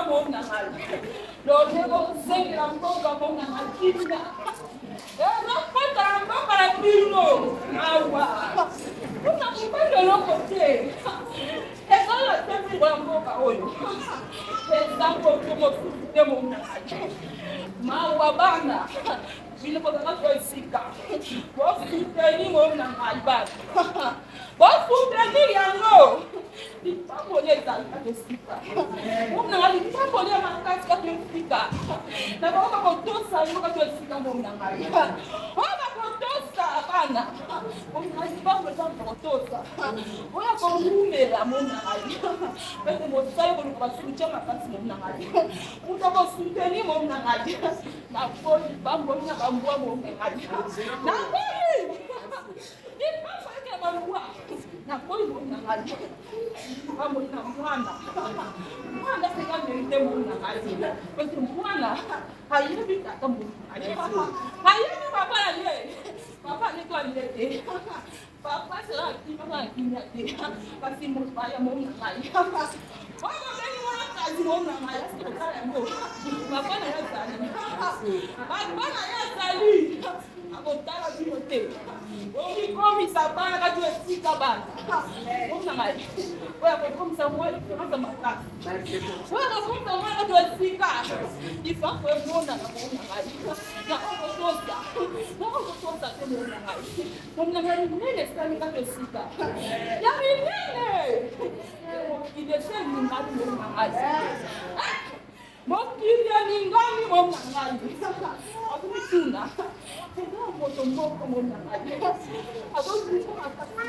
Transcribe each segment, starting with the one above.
mon nangal. Lord, you go sing it, I'm going to go nangal. Rapata para pino. Awa. Una kupenda lokote. Ekala temi wa mboka oyo. Ezambo tumo demo nangal. Mawa bana. Vile kwa kwa sika. Wafuteni mo nangal ba. Wafuteni yango. Dipapoleza katosika. Mona ngali dipapoleza makati katosika. Na baba kotosa ngo katosika mona ngali. Baba kotosa bana. Mona ngali baba kotosa. Oya komumela mona ngali. Bete mosayo ko basucha makati mona ngali. Muta ko suteni mona ngali. Na poli bambo nya bambwa mona ngali. Na poli. Dipapa ke bambwa. Na poli mona ngali. Kamu ina mwana. Mwana sika merite mwana kazi. Basi mwana hayebi kaka mwana. Hayebi papa yeye. Papa ni kwa lete. Papa sera kimya kimya te. Basi mbaya mwana kazi. Wao beni mwana kazi mwana kazi sikala ngo. Papa na yazali. Papa na yazali. Abotala bimote. Oni komi sabana kajua sika bana. Mwana kazi. Oya comme ça moi je rentre ma classe. Oya comme ça moi je dois sika. Il faut que moi na ngai. Na okotosa. Na okotosa ke mona ngai. Mona ngai nene stani ka sika. Ya nene. Il est seul ngai mona ngai. Mokiri ningani mona ngai. Aku tuna. Ndio moto mboko mona ngai. Ado kuko akasi.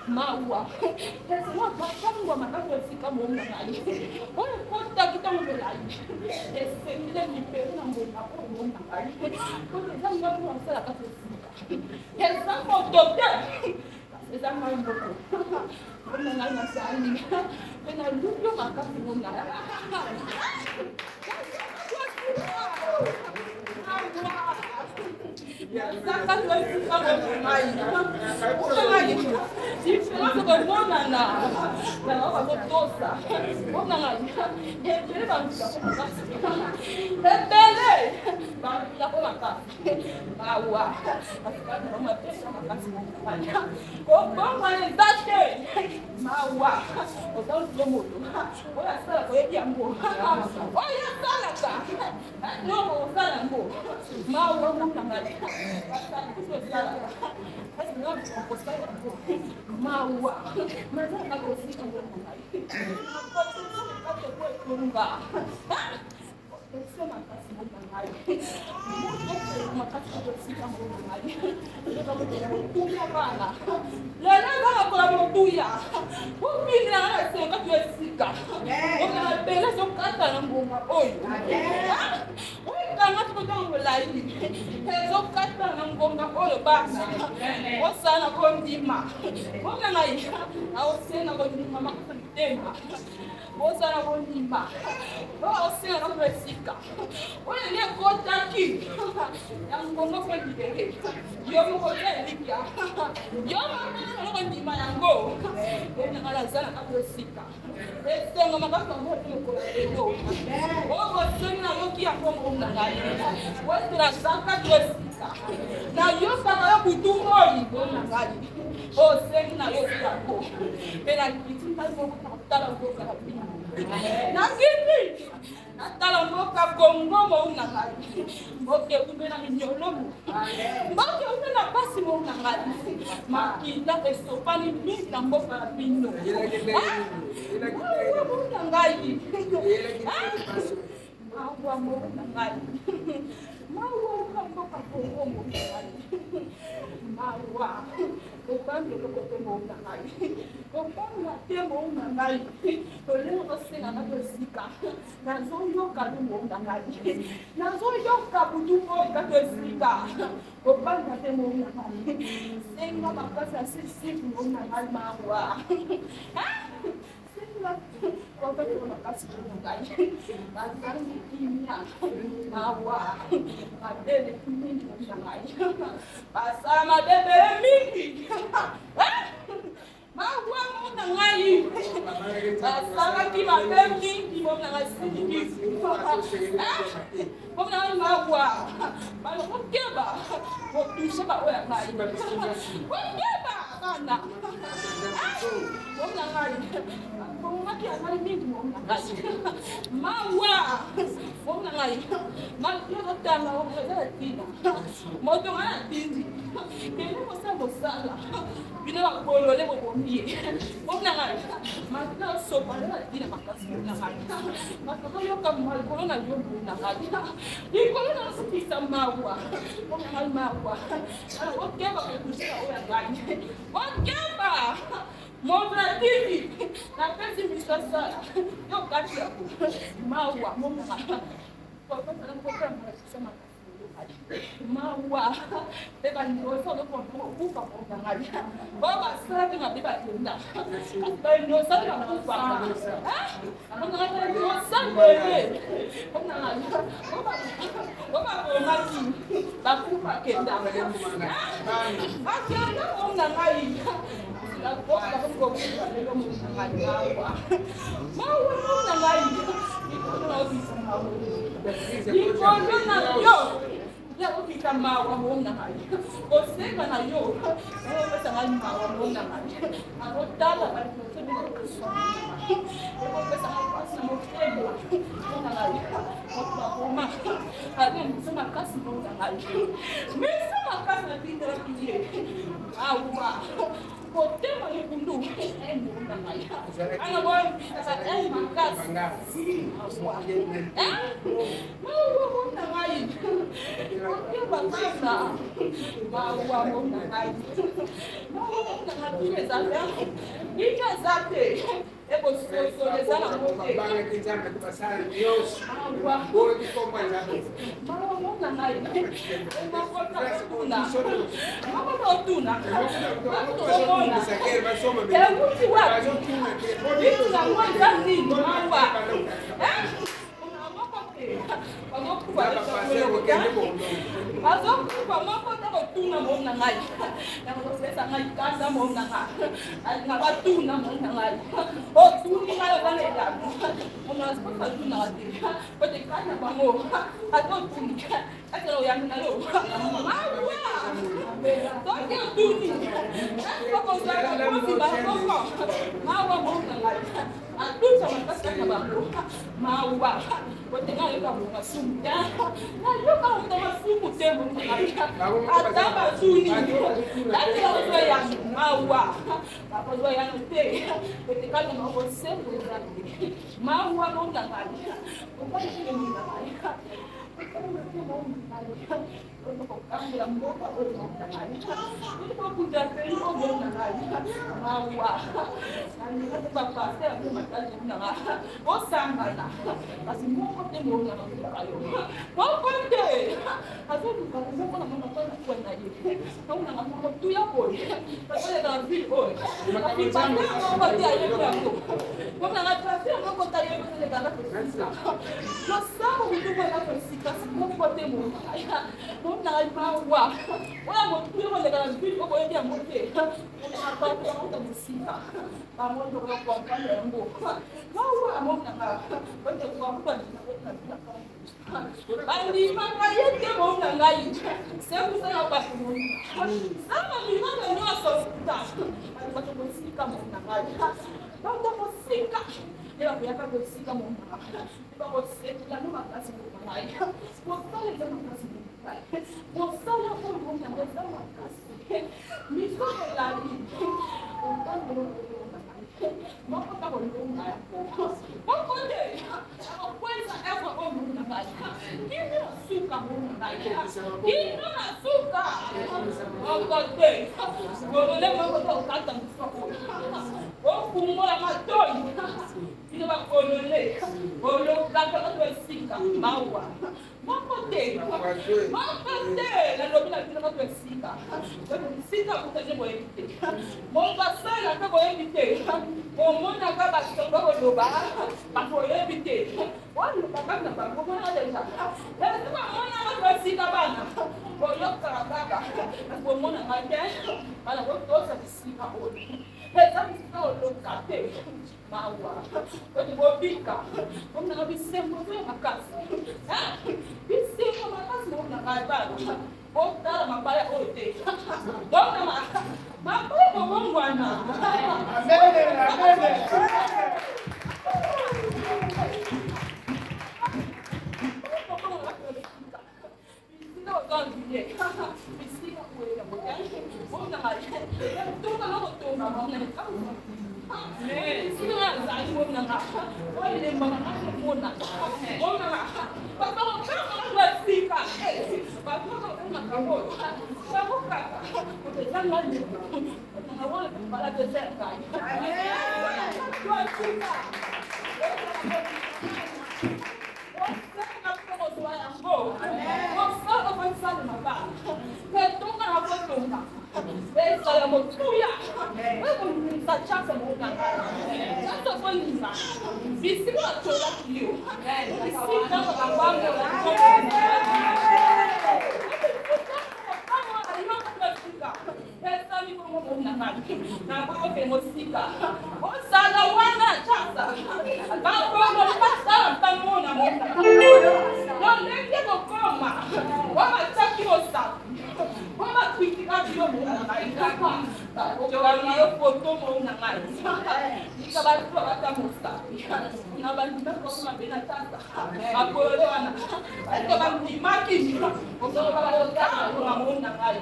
Maua. Semua bahkan gua makan versi kamu mengalih. Oh, kota kita mengalih. Sembilan di Peru nambung apa mengalih. Kau tidak nggak masalah kasih. Hezam mau dokter. Hezam mau dokter. Mengalih masalah ini. Benar dulu makan mengalih. Sakat versi kamu mengalih. Diferença do mona na nova gostosa. Mona na. Ele vai ficar com a rebele. Vai ficar com a casa. Maua. Vai ficar com uma pessoa na casa. O bom vai date. Maua. O tal do mundo. Olha a sala com ele amor. Olha a sala tá. Não, o sala amor. Maua mona na. Mas não, o postar Maua, mas não está conseguindo mais. Não pode ser que eu vou Esse é uma casa muito mais. Uma casa que eu fico muito mais. Eu vou ter tudo bala. Lá não vai para tuia. O filho é seu que eu fica. O cara pega seu casa na bomba. Oi. Oi, cara, tu não vai lá. É seu casa na bomba. Olha, basta. O sana com dima. Vamos lá aí. A cena com dima, mas com tema. Bozala bonima. Osenga na presika. Oye ne kotaki. Yango ko libere. Yo mo ko likia. Yo mo ko ndima yango. Ena kala zala na presika. Esenga makaka mo ko ndo. O senga yo ki akomo ngai. Westra saka presika. Na yo saka kutu moi bona ngai. O senga yo ki ako. Pela kitinga mo ko tala ko ka pina. Nangiti. Natala mboka Kongo mo unangali. Mboke umena minyolomu. Mboke umena pasi mo unangali. Makita esopani mingi mboka ya bino. Unangali. Mawa mo unangali. Mawa mboka Kongo mo unangali. Mawa. Kopando kote mo unangali. Kopando te mo unangali. Tolero osenga na tosika. Nazoyoka mo unangali. Nazoyoka butu mo ikatosika. Kopando te mo unangali. Senga makasa sisi mo unangali mawa. Kau terima kasih banyak. Sekarang ini mawa, ada di sini sangat. Pasal ada beli. Mawa mau nangai. Pasal kita beli, kita nangai sedikit. Mau nangai mawa. Kalau kau keba, kau bisa bawa nangai. Kau keba, mana? Mau nangai. Maki amari mingi mo ngai mawa mo ngai maki rotanga o ngala tina mo to ngala tindi kene mo sa mosala bino ba bolole mo bomie mo ngai maki so pa la tina makasi mo ngai maki yo ka mal ko na yo mo ngai ni ko na so pisa mawa mo ngai mawa o ke ba ko kusa o ya ngai o ke ba Mona tini, na pesi misasa, yo kati yako, mawa, mona ngata, kwa sana mkoka mnasema mawa, beba nyoso no kwa kufa kwa ngali, baba sasa ngabeba tenda, baba nyoso na kufa, mona ngata nyoso bebe, mona ngata, baba kwa mati, bakufa kenda, akiana mona ngai. Mawa muna ngai. Ikono na yo. Ya ukita mawa muna ngai. Oseka na yo. Pesa ngai mawa muna ngai. Agotala bali kusema kusoma. Pesa ngai pasi motebo. Muna ngai. Kwa koma. Hadi msema kasi muna ngai. Msema kasi na tindra kiye. Awa. Kote mali kundu enda ngai ana boy asa makas mawa mona ngai kote bakasa mawa mona ngai mawa mona ngai zate nika zate ebo so ezala kote banga kinzana kubasana Dios bora de companhia mawa mona ngai mawa tuna mawa mona ngai atusa makasa na bango mawa kotenga yoka mona sumu ya na yoka mona sumu tembo ngai ataba suni ati ozo ya mawa apozo ya nte kotenga na mako sembo zaki mawa mona ngai kokani mona ngai Mon na tracer mon contact yo le gala ko sika. Lo sabu mutu ko la ko sika mo pote mo. Mon na ma wa. Wala mo tu ko le gala bi ko ko dia mo te. Mon na ba ko ko sika. Ba mo to ko ko pa le ngo. Wa mo na ba. Ko te ko ko na. Bandi mangayete mo na ngai. Sempre sana ba ko. Sama mi manga no so ta. Ba ko sika mo na ngai. Banda mo sika. Ela vai para o sika mo na. Ba ko sika no makasi mo na ngai. Mo sale na makasi mo na ngai. Mo sale ko mo na ngai na makasi. Mi so la ni. O ta mo na ngai. Mo ko ta ko na ngai. Mo ko de. O coisa é o mo na ngai. Ina suka mo na ngai. Ina suka. O ko de. Mo le mo ko ta ta mo. O kumo la matoi. Ina ba ko le. O lo ka ta ko sika mawa. Mapote, la lobina pina ka sika. Sika kutaje mo evite. Mo basala ka mo evite. O mona ka ba tsonga ko loba, ba ko evite. Wa lo ba ka ba ko na deja. Le ba mona ka sika bana. Ko yo ka baba. Ko mona ka ke. Ala ko to sa sika o. He sa sika o lo ka te. Mawa. Ko di bobika. Ko na bi sembo ko makasi. Bisiko makasi mo na kaiba. O tala mabaya ote. Dona mabaya mo mwana. Amen. Amen. Bisiko gangie. Bisiko kuya mo. Ona hari. Tunga no tunga mo na. Sino na zali mo na nga. Wala ni mga mo na. Mo na nga. Pagka ko ka sika. Pagka ko makabo. Pagka ka. Ko sa ngani. Na wala para de ser kai. Amen. Ko sika. Essa é uma tuia. Vamos tachar essa boca. Já tô falando lá. Visi lá toda aquilo. Visi não acabando. Essa me como na mão. Na mão que música. O sala wana chasa. Ba como passar tá mona mona. Não nem que vou coma. Vamos chaki o saco. Vamos criticar de novo na ngai. Jogar eu foto mo na ngai. Ika ba tu ba ta musta. Na ba tu ko ma bena tata. Akolo ana. Ika ba ni maki. O so ba ba ta mo na ngai.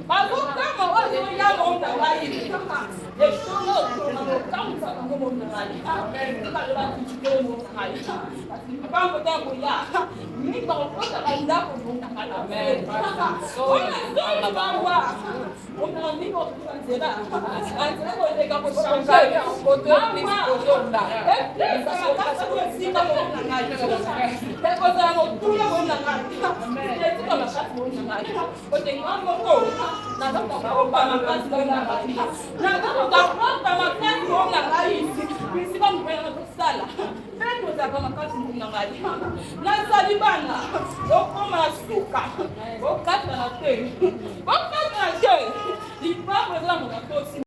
Ba ko kama o so ya mo na ngai. E so no to na mo kamsa mo na ngai. Ika ba tu ko mo na ngai. Ba ko ta ko ya. Ni ba ko ta ba nda ko mo na ngai. Amen. So na ba wa. O na ni ko NZELA. NZELA ko le ka ko sa ko to ni ko to na. Esa ko ta ko si ka mo na ngai. Te ko sa mo tu ya mo na ngai. Te tu ka ma ka mo na ngai. O te ngamo ko. Na ka ka o pa na ka mo na ngai. Na ka ka pa ma ka mo na ngai. Bisi ba mo na ko sala. Pendo za ka ma ka mo na ngai. Na sali bana. O ko ma suka. O ka na te. O ka na te. Di pa mo na mo na to